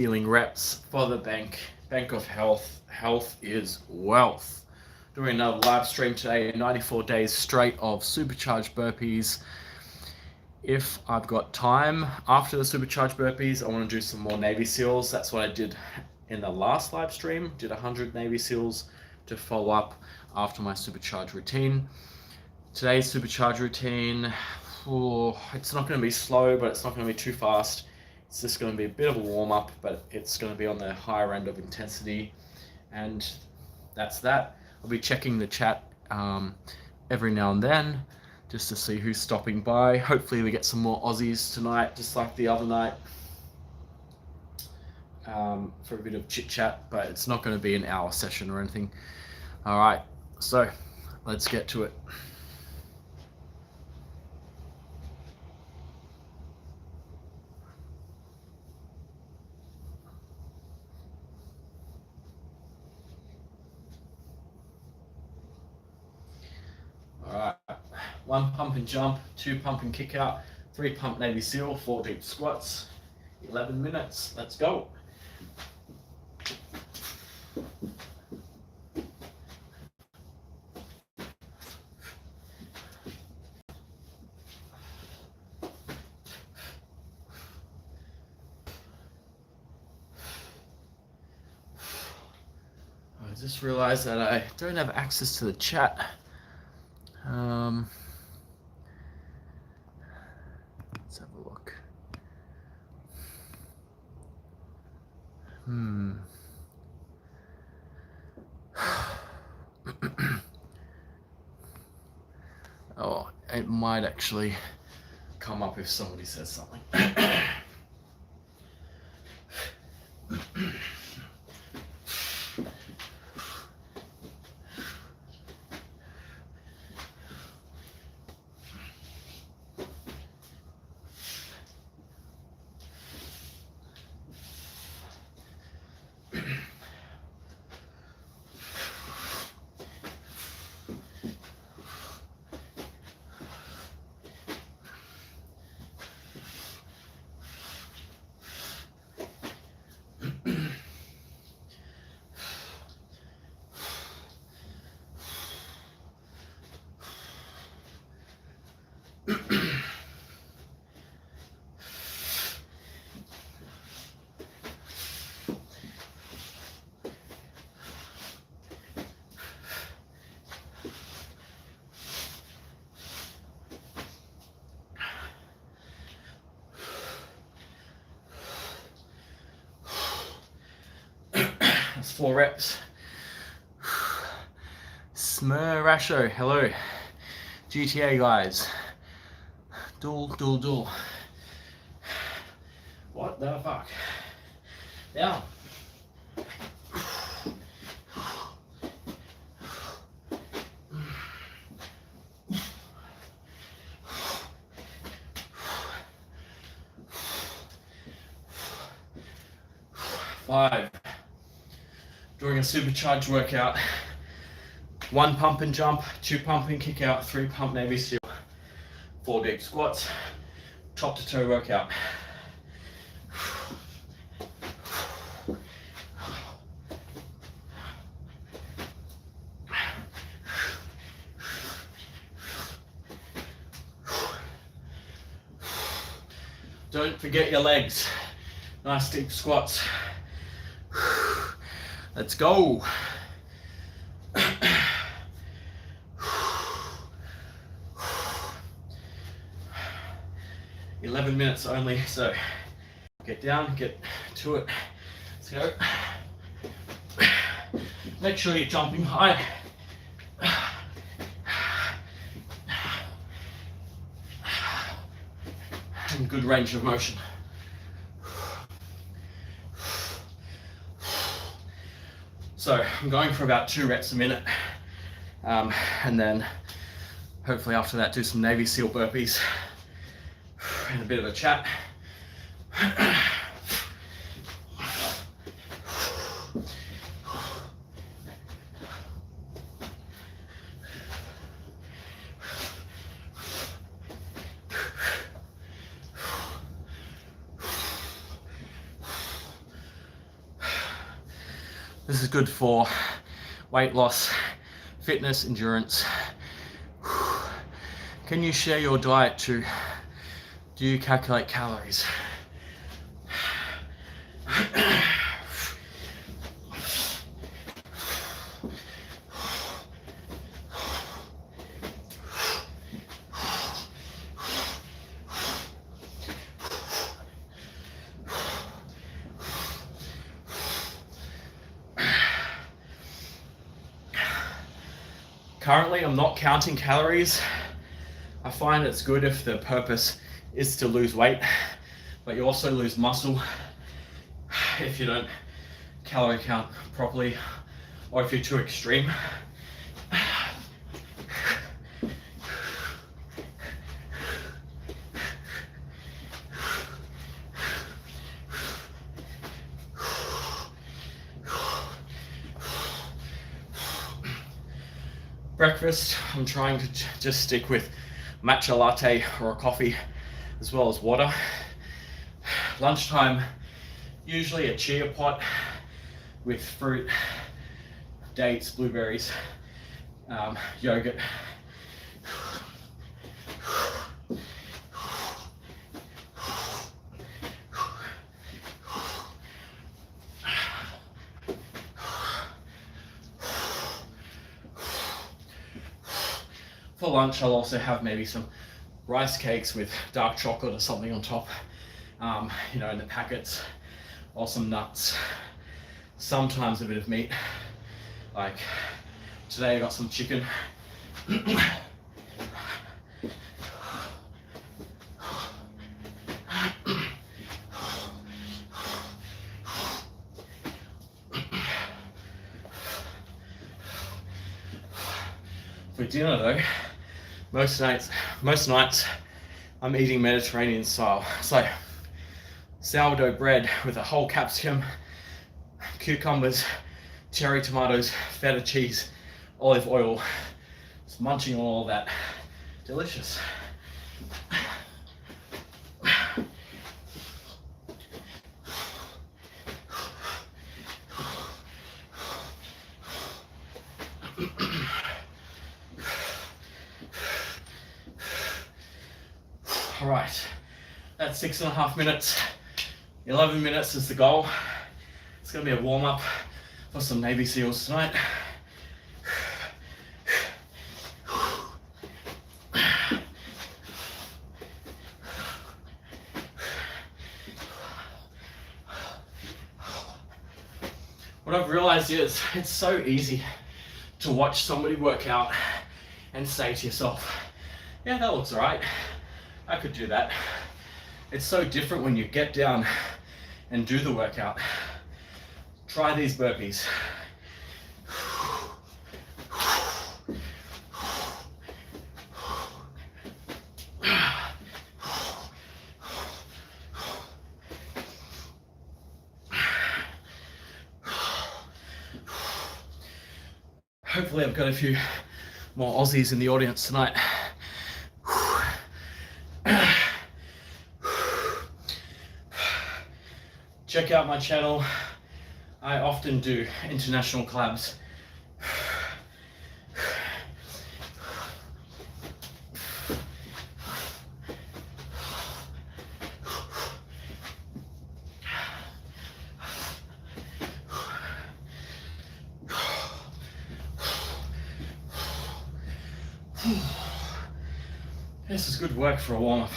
Healing reps for the bank of health. Health is wealth. Doing another live stream today, 94 days straight of supercharged burpees. If I've got time after the supercharged burpees, I want to do some more Navy SEALs. That's what I did in the last live stream. Did 100 Navy SEALs to follow up after my supercharged routine. Today's supercharged routine, it's not going to be slow, but it's not going to be too fast. It's just going to be a bit of a warm-up, but it's going to be on the higher end of intensity. And that's that. I'll be checking the chat every now and then just to see who's stopping by. Hopefully we get some more Aussies tonight, just like the other night, for a bit of chit-chat, but it's not going to be an hour session or anything. All right, so let's get to it. Alright, 1 pump and jump, 2 pump and kick out, 3 pump Navy SEAL, 4 deep squats, 11 minutes, let's go. I just realized that I don't have access to the chat. Let's have a look. Oh, it might actually come up if somebody says something. That's 4 reps. Smurrasho, hello. GTA guys. Duel. What the fuck? Down. Five. During a supercharged workout, 1 pump and jump, 2 pump and kick out, 3 pump Navy SEAL, 4 deep squats, top to toe workout. Don't forget your legs. Nice deep squats. Let's go. 11 minutes only, so get down, get to it. Let's go. Make sure you're jumping high. And good range of motion. So I'm going for about 2 reps a minute, and then hopefully after that do some Navy SEAL burpees and a bit of a chat. This is good for weight loss, fitness, endurance. Can you share your diet too? Do you calculate calories? Currently, I'm not counting calories. I find it's good if the purpose is to lose weight, but you also lose muscle if you don't calorie count properly, or if you're too extreme. Breakfast, I'm trying to just stick with matcha latte or a coffee, as well as water. Lunchtime, usually a chia pot with fruit, dates, blueberries, yogurt. For lunch, I'll also have maybe some rice cakes with dark chocolate or something on top, in the packets, or some nuts. Sometimes a bit of meat. Like today I got some chicken. For dinner though, most nights I'm eating Mediterranean style. So sourdough bread with a whole capsicum, cucumbers, cherry tomatoes, feta cheese, olive oil. Just munching on all that. Delicious. All right, that's 6.5 minutes. 11 minutes is the goal. It's gonna be a warm up for some Navy SEALs tonight. What I've realized is it's so easy to watch somebody work out and say to yourself, yeah, that looks all right. I could do that. It's so different when you get down and do the workout. Try these burpees. Hopefully I've got a few more Aussies in the audience tonight. Check out my channel. I often do international collabs. This is good work for a warm-up.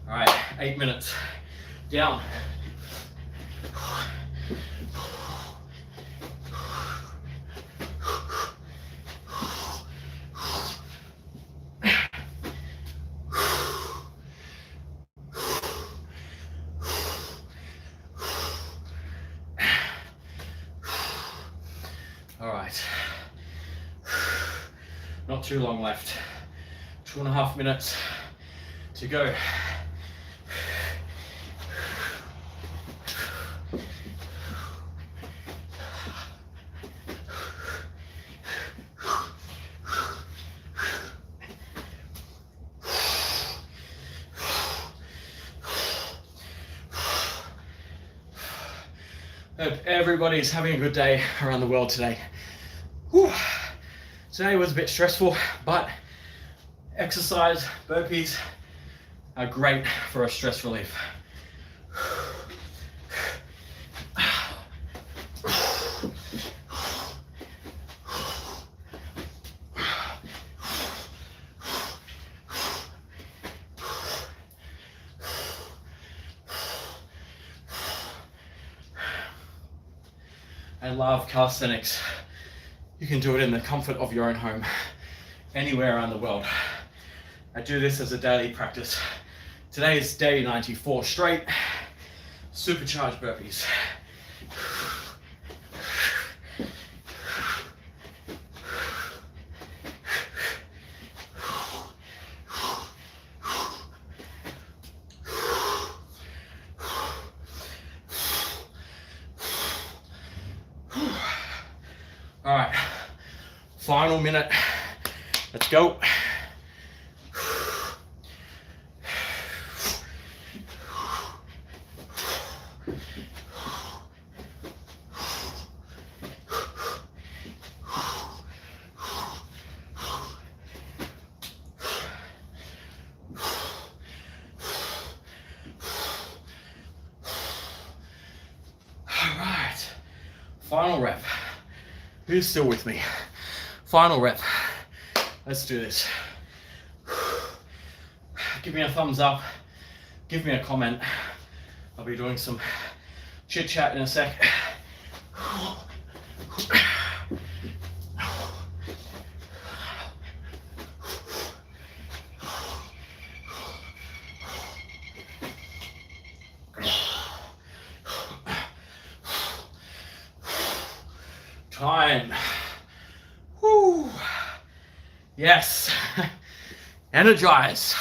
All right, 8 minutes. Down. All right. Not too long left. 2.5 minutes to go. Hope everybody's having a good day around the world today. Whew. Today was a bit stressful, but exercise, burpees are great for a stress relief. I love calisthenics. You can do it in the comfort of your own home, anywhere around the world. I do this as a daily practice. Today is day 94 straight, supercharged burpees. All right, final minute. Let's go. All right, final rep. Who's still with me? Final rep. Let's do this. Give me a thumbs up. Give me a comment. I'll be doing some chit chat in a sec. Time. Woo. Yes. Energize.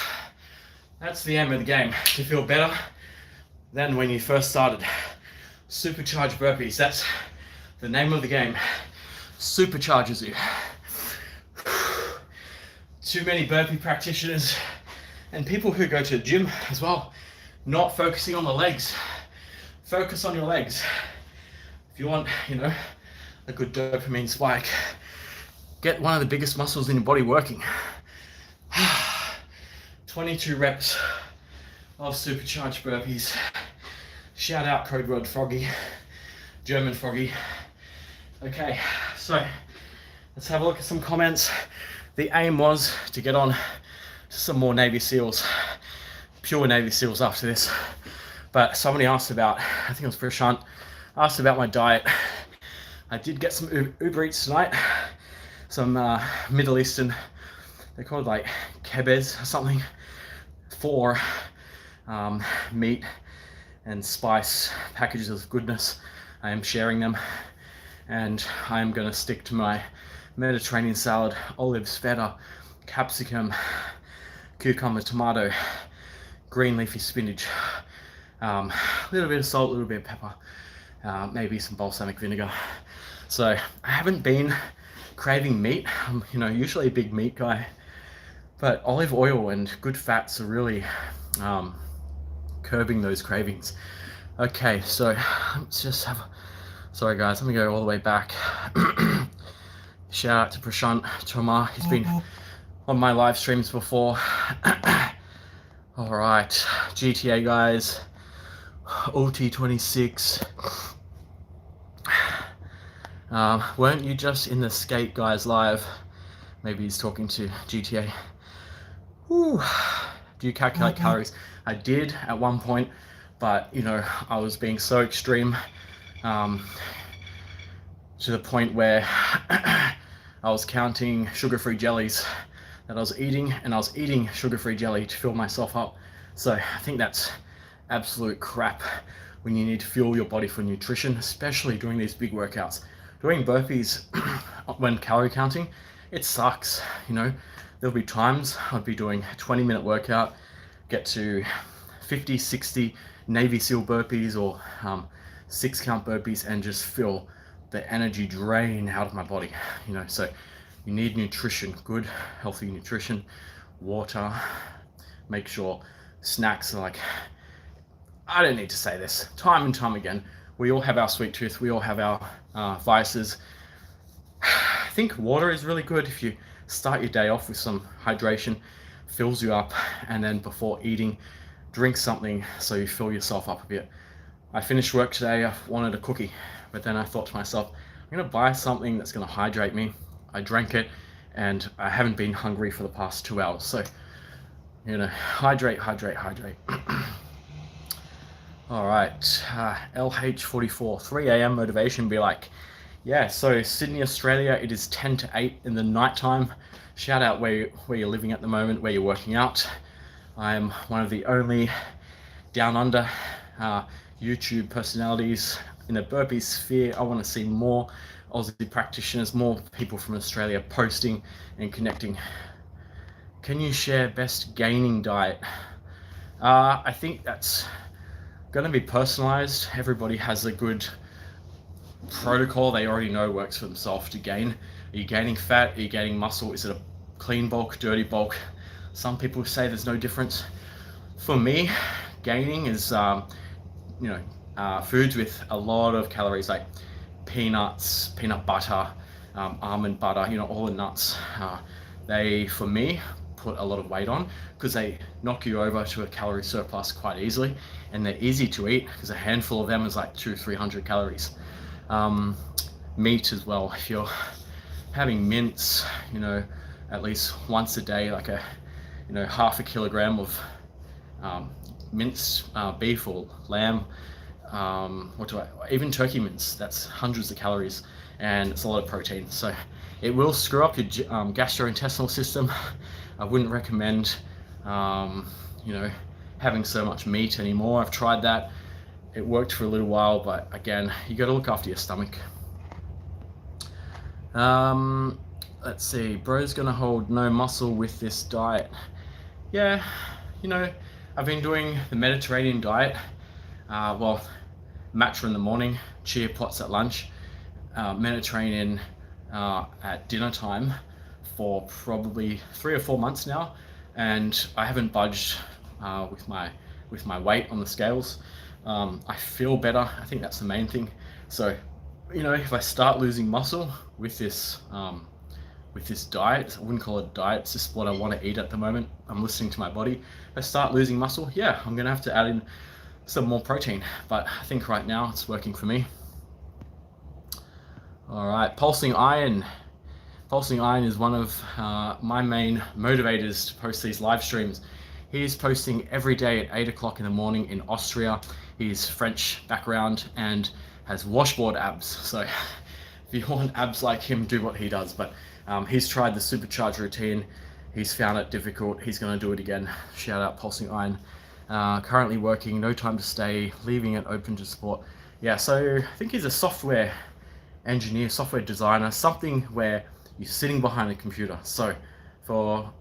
That's the aim of the game. To feel better than when you first started. Supercharged burpees. That's the name of the game. Supercharges you. Too many burpee practitioners and people who go to the gym as well, not focusing on the legs. Focus on your legs. If you want, a good dopamine spike, get one of the biggest muscles in your body working. 22 reps of supercharged burpees. Shout out code word Froggy, German Froggy. Okay, so let's have a look at some comments. The aim was to get on to some more Navy SEALs, pure Navy SEALs after this. But somebody asked about, I think it was Prashant, asked about my diet. I did get some Uber Eats tonight, some Middle Eastern, they're called like kebabs or something, for meat and spice packages of goodness. I am sharing them, and I am going to stick to my Mediterranean salad, olives, feta, capsicum, cucumber, tomato, green leafy spinach, a little bit of salt, a little bit of pepper, maybe some balsamic vinegar. So I haven't been craving meat. I'm, usually a big meat guy, but olive oil and good fats are really curbing those cravings. Okay, so let's just have, sorry guys, let me go all the way back. Shout out to Prashant Tomar, he's been on my live streams before. All right, GTA guys, OT26. Weren't you just in the Skate Guys live? Maybe he's talking to GTA. Whew. Do you calculate calories? I did at one point, but I was being so extreme to the point where I was counting sugar-free jellies that I was eating, and I was eating sugar-free jelly to fill myself up. So I think that's absolute crap when you need to fuel your body for nutrition, especially during these big workouts. Doing burpees when calorie counting, it sucks. There'll be times I'd be doing a 20-minute workout, get to 50, 60 Navy SEAL burpees or 6-count burpees, and just feel the energy drain out of my body. So you need nutrition, good, healthy nutrition, water. Make sure snacks are like, I don't need to say this time and time again, we all have our sweet tooth, we all have our vices. I think water is really good. If you start your day off with some hydration, fills you up, and then before eating, drink something so you fill yourself up a bit. I finished work today, I wanted a cookie, but then I thought to myself, I'm gonna buy something that's gonna hydrate me. I drank it, and I haven't been hungry for the past 2 hours. So, you know, hydrate. All right, LH44, 3 a.m. motivation, be like, yeah, so Sydney, Australia, it is 10 to 8 in the nighttime. Shout out where you're living at the moment, where you're working out. I'm one of the only down under YouTube personalities in the burpee sphere. I want to see more Aussie practitioners, more people from Australia posting and connecting. Can you share best gaining diet? I think that's going to be personalized. Everybody has a good protocol they already know works for themselves to gain. Are you gaining fat? Are you gaining muscle? Is it a clean bulk, dirty bulk? Some people say there's no difference. For me, gaining is foods with a lot of calories, like peanuts, peanut butter, almond butter, all the nuts. They, for me, put a lot of weight on because they knock you over to a calorie surplus quite easily, and they're easy to eat because a handful of them is like 200-300 calories. Meat as well. If you're having mince, at least once a day, like half a kilogram of minced beef or lamb, even turkey mince, that's hundreds of calories, and it's a lot of protein. So it will screw up your gastrointestinal system. I wouldn't recommend, having so much meat anymore. I've tried that. It worked for a little while, but again, you got to look after your stomach. Let's see, bro's gonna hold no muscle with this diet. Yeah, I've been doing the Mediterranean diet. Matcha in the morning, chia pots at lunch, Mediterranean at dinner time for probably 3 or 4 months now, and I haven't budged with my weight on the scales. I feel better. I think that's the main thing. So, if I start losing muscle with this diet, I wouldn't call it a diet, it's just what I want to eat at the moment. I'm listening to my body. If I start losing muscle, yeah, I'm gonna have to add in some more protein, but I think right now it's working for me. All right, pulsing iron. Pulsing iron is one of my main motivators to post these live streams. He's posting every day at 8 o'clock in the morning in Austria. He's French background and has washboard abs. So if you want abs like him, do what he does. But he's tried the Supercharged routine. He's found it difficult. He's going to do it again. Shout out Pulsing Iron. Currently working, no time to stay, leaving it open to support. Yeah, so I think he's a software engineer, software designer, something where you're sitting behind a computer. So for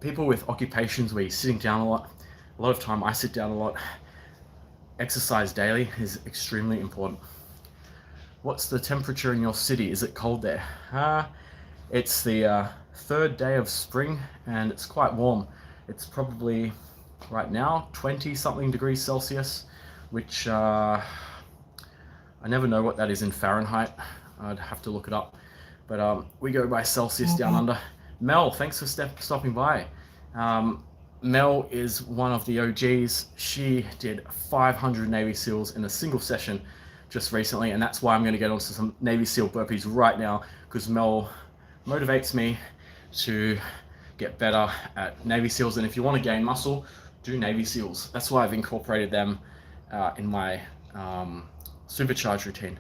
people with occupations where you're sitting down a lot of time, I sit down a lot, exercise daily is extremely important. What's the temperature in your city? Is it cold there? It's the 3rd day of spring and it's quite warm. It's probably right now 20 something degrees Celsius, which I never know what that is in Fahrenheit. I'd have to look it up, but we go by Celsius down under. Mel, thanks for stopping by. Mel is one of the OGs. She did 500 Navy SEALs in a single session just recently, and that's why I'm going to get onto some Navy SEAL burpees right now, because Mel motivates me to get better at Navy SEALs. And if you want to gain muscle, do Navy SEALs. That's why I've incorporated them in my Supercharged routine.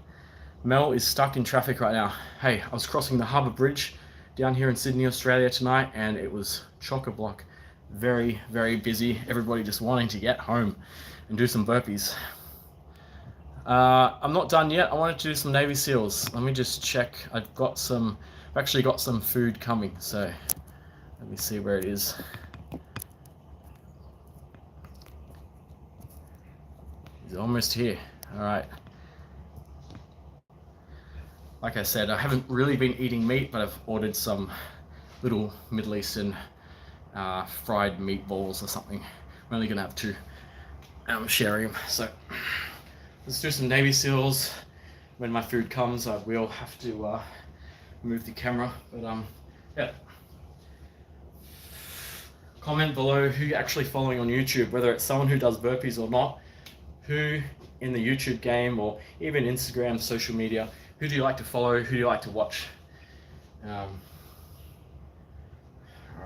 Mel is stuck in traffic right now. Hey, I was crossing the Harbour Bridge down here in Sydney, Australia tonight, and it was chock-a-block. Very, very busy. Everybody just wanting to get home and do some burpees. I'm not done yet. I wanted to do some Navy SEALs. Let me just check. I've actually got some food coming, so let me see where it is. It's almost here. All right. Like I said, I haven't really been eating meat, but I've ordered some little Middle Eastern fried meatballs or something. I'm only gonna have 2. I'm sharing them. So let's do some Navy SEALs. When my food comes, I will have to move the camera, but yeah. Comment below who you're actually following on YouTube, whether it's someone who does burpees or not, who in the YouTube game or even Instagram, social media, who do you like to follow, who do you like to watch? All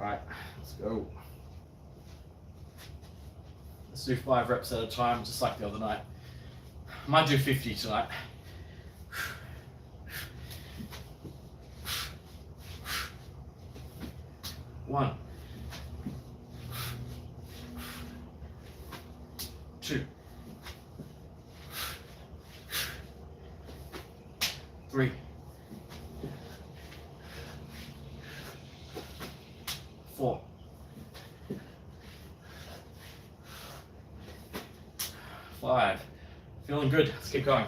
right, let's go. Let's do 5 reps at a time, just like the other night. I might do 50 tonight. One, 2, 3, 4, 5. Feeling good. Let's keep going.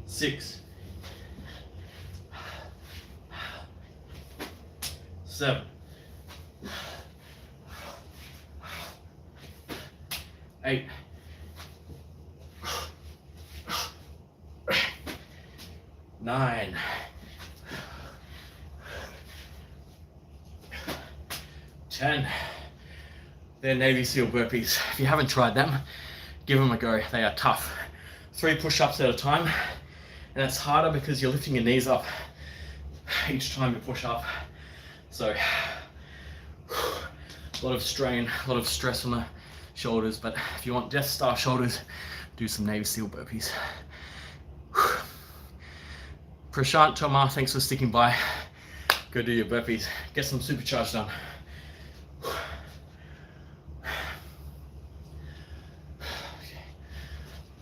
6, 7, 8, 9, 10. They're Navy SEAL burpees. If you haven't tried them, give them a go. They are tough. 3 push-ups at a time, and it's harder because you're lifting your knees up each time you push up. So, a lot of strain, a lot of stress on the shoulders, but if you want Death Star shoulders, do some Navy SEAL burpees. Prashant Tomar, thanks for sticking by. Go do your burpees. Get some Supercharged done. Okay.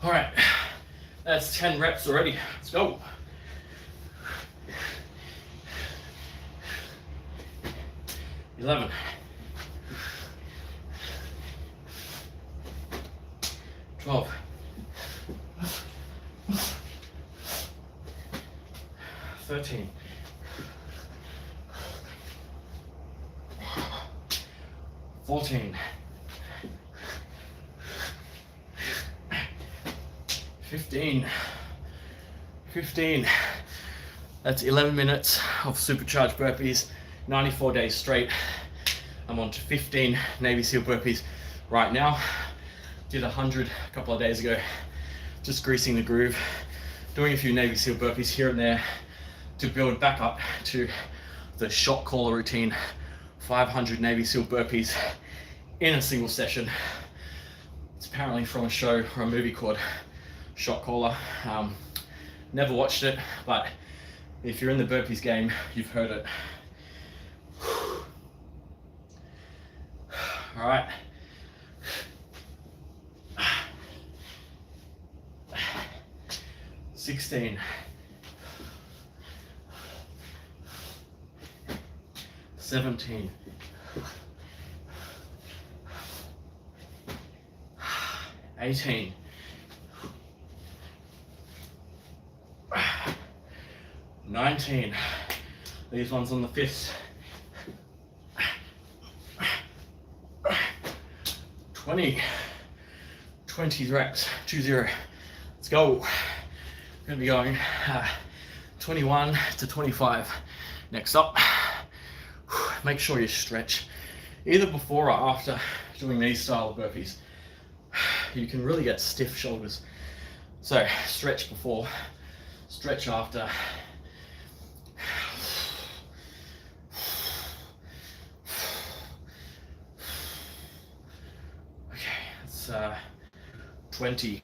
All right, that's 10 reps already. Let's go. 11, 12, 13, 14, 15. That's 11 minutes of Supercharged burpees, 94 days straight. I'm on to 15 Navy SEAL burpees right now. Did 100 a couple of days ago, just greasing the groove, doing a few Navy SEAL burpees here and there to build back up to the shot caller routine. 500 Navy SEAL burpees in a single session. It's apparently from a show or a movie called Shot Caller. Never watched it, but if you're in the burpees game, you've heard it. All right. Sixteen. 17. 18. 19. These ones on the fists. 20. 20 reps. 20. Let's go. We're gonna be going 21 to 25. Next up, make sure you stretch either before or after doing these style of burpees. You can really get stiff shoulders. So stretch before, stretch after. Okay, that's 20.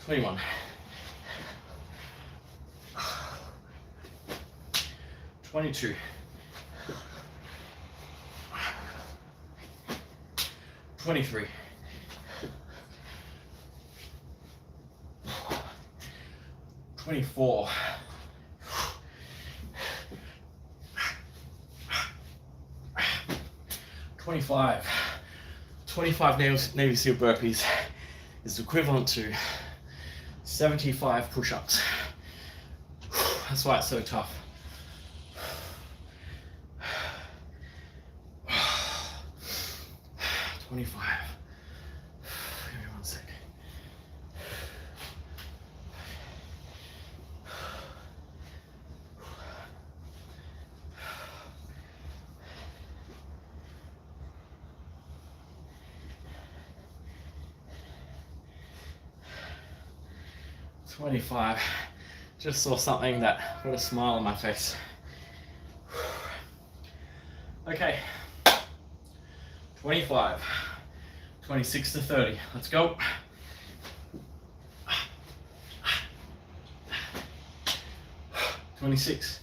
21. 22. 23. 24. 25. 25 Navy SEAL burpees is equivalent to 75 push-ups. That's why it's so tough. 25. Give me 1 second. $25. Just saw something that put a smile on my face. Okay. 25. 26 to 30. Let's go. 26.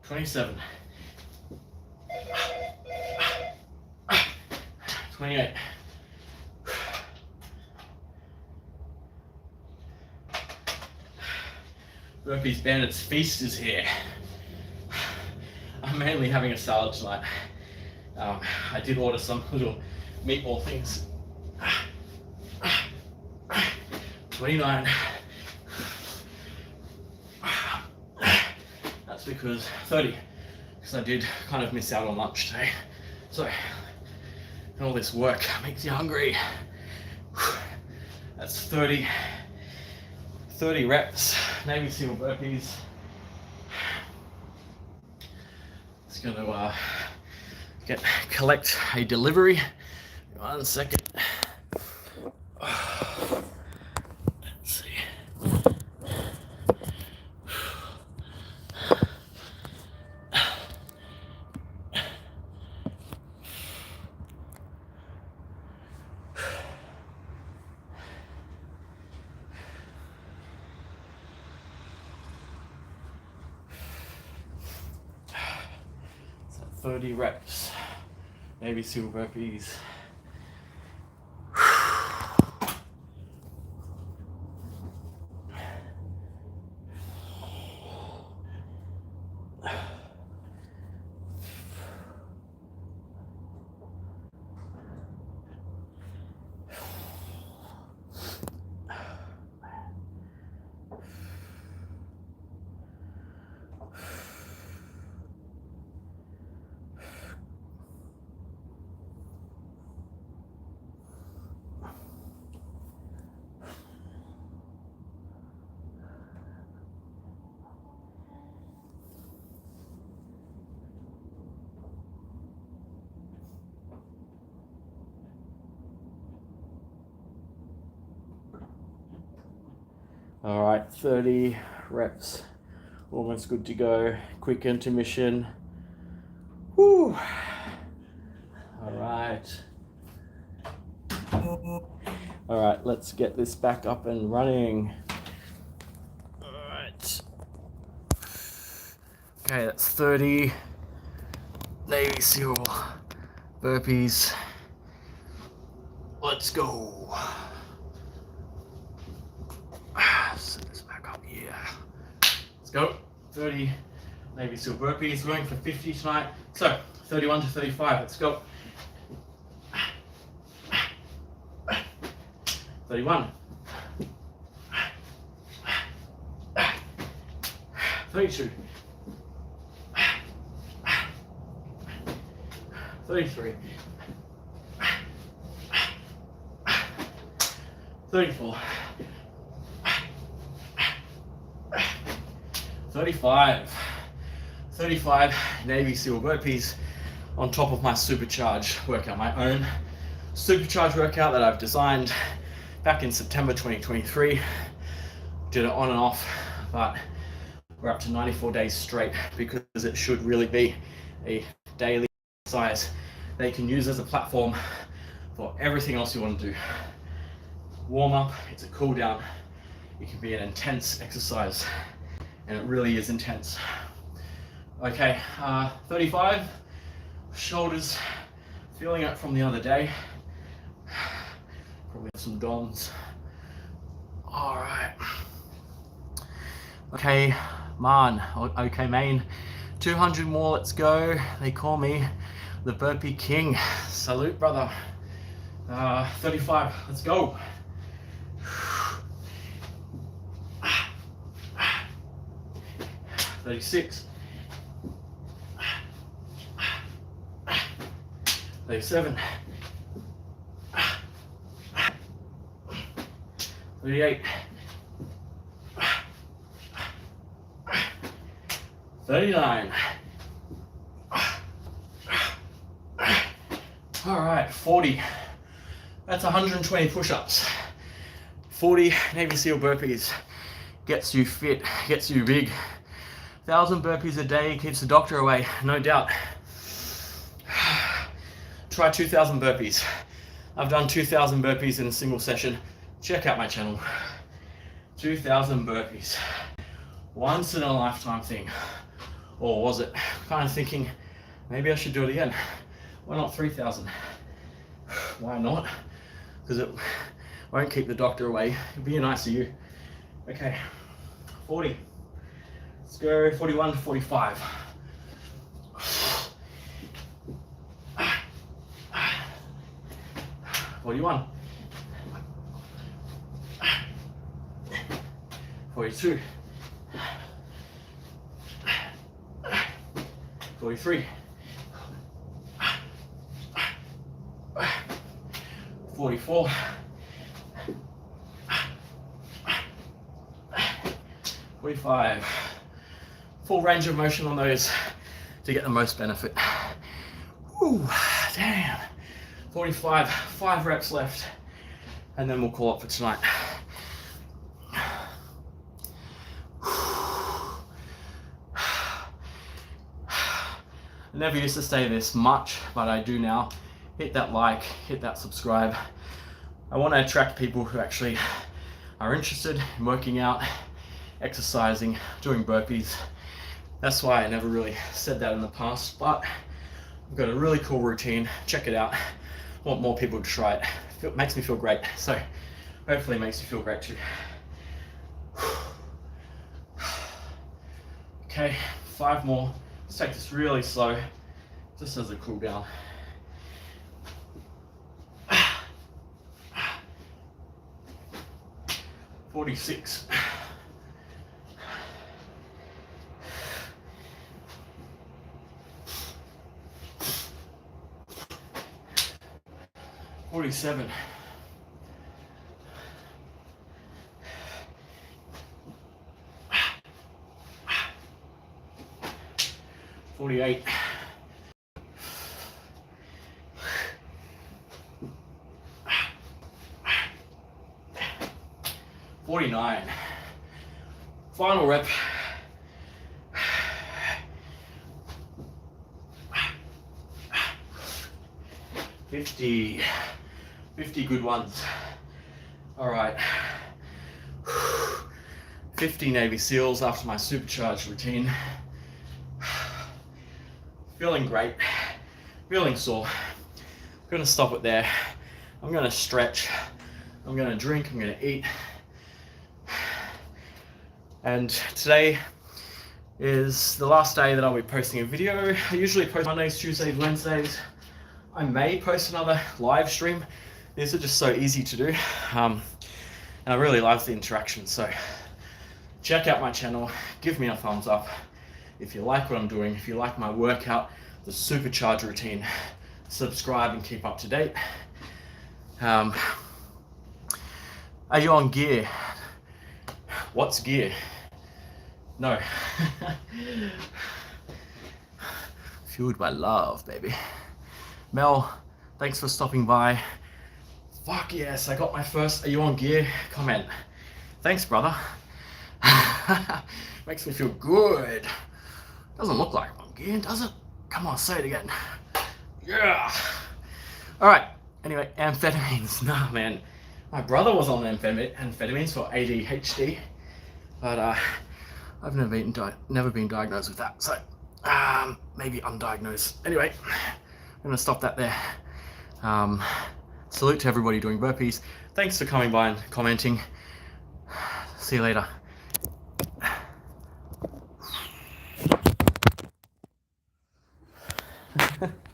27. 28. Burpees Bandits Feast is here. I'm mainly having a salad tonight. I did order some little meatball things. 29. That's because 30, because I did kind of miss out on lunch today. So, all this work makes you hungry. That's 30. 30 reps, Navy SEAL burpees. It's gonna collect a delivery. 1 second. Let's see. So 30 reps, Navy SEAL burpees. All right, 30 reps, almost good to go. Quick intermission. Woo. All right. All right, let's get this back up and running. All right. Okay, that's 30 Navy SEAL burpees. Let's go. Set this back up here. Let's go. 30 Navy SEAL burpees. We're going for 50 tonight. So 31 to 35. Let's go. 31. 32. 33. 34. 35 Navy SEAL burpees on top of my Supercharged workout, my own Supercharged workout that I've designed back in September 2023. Did it on and off, but we're up to 94 days straight because it should really be a daily exercise that you can use as a platform for everything else you want to do. Warm up, it's a cool down. It can be an intense exercise, and it really is intense. Okay, 35, shoulders, feeling it from the other day. Probably some DOMs. All right. Okay, main. 200 more, let's go. They call me the Burpee King. Salute, brother. 35, let's go. 36. 37, 38, 39. All right, 40. That's 120 push-ups. 40 Navy SEAL burpees. Gets you fit, gets you big. 1,000 burpees a day keeps the doctor away, no doubt. Try 2,000 burpees. I've done 2,000 burpees in a single session. Check out my channel. 2,000 burpees. Once in a lifetime thing. Or was it? Kind of thinking, maybe I should do it again. Why not 3,000? Why not? Because it won't keep the doctor away. It'll be an ICU. Okay, 40. Let's go 41 to 45. 41. 42. 43. 44. 45. Full range of motion on those to get the most benefit. Ooh, damn. 45, 5 reps left, and then we'll call it for tonight. I never used to stay this much, but I do now. Hit that like, hit that subscribe. I want to attract people who actually are interested in working out, exercising, doing burpees. That's why I never really said that in the past, but I've got a really cool routine. Check it out. I want more people to try it. It makes me feel great, so hopefully it makes you feel great too. Okay, 5 more. Let's take this really slow, just as a cool down. $46. 47. 48. 49. Final rep. 50. 50 good ones. All right. 50 Navy SEALs after my supercharged routine. Feeling great. Feeling sore. I'm gonna stop it there. I'm gonna stretch. I'm gonna drink. I'm gonna eat. And today is the last day that I'll be posting a video. I usually post Mondays, Tuesdays, Wednesdays. I may post another live stream. These are just so easy to do. And I really love the interaction. So check out my channel. Give me a thumbs up. If you like what I'm doing, if you like my workout, the supercharged routine, subscribe and keep up to date. Are you on gear? What's gear? No. Fueled by love, baby. Mel, thanks for stopping by. Fuck yes, I got my first "Are you on gear?" comment. Thanks, brother. Makes me feel good. Doesn't look like I'm on gear, does it? Come on, say it again. Yeah. All right. Anyway, amphetamines. Nah, man. My brother was on amphetamines for ADHD, but I've never been diagnosed with that. So maybe undiagnosed. Anyway, I'm gonna stop that there. Salute to everybody doing burpees. Thanks for coming by and commenting. See you later.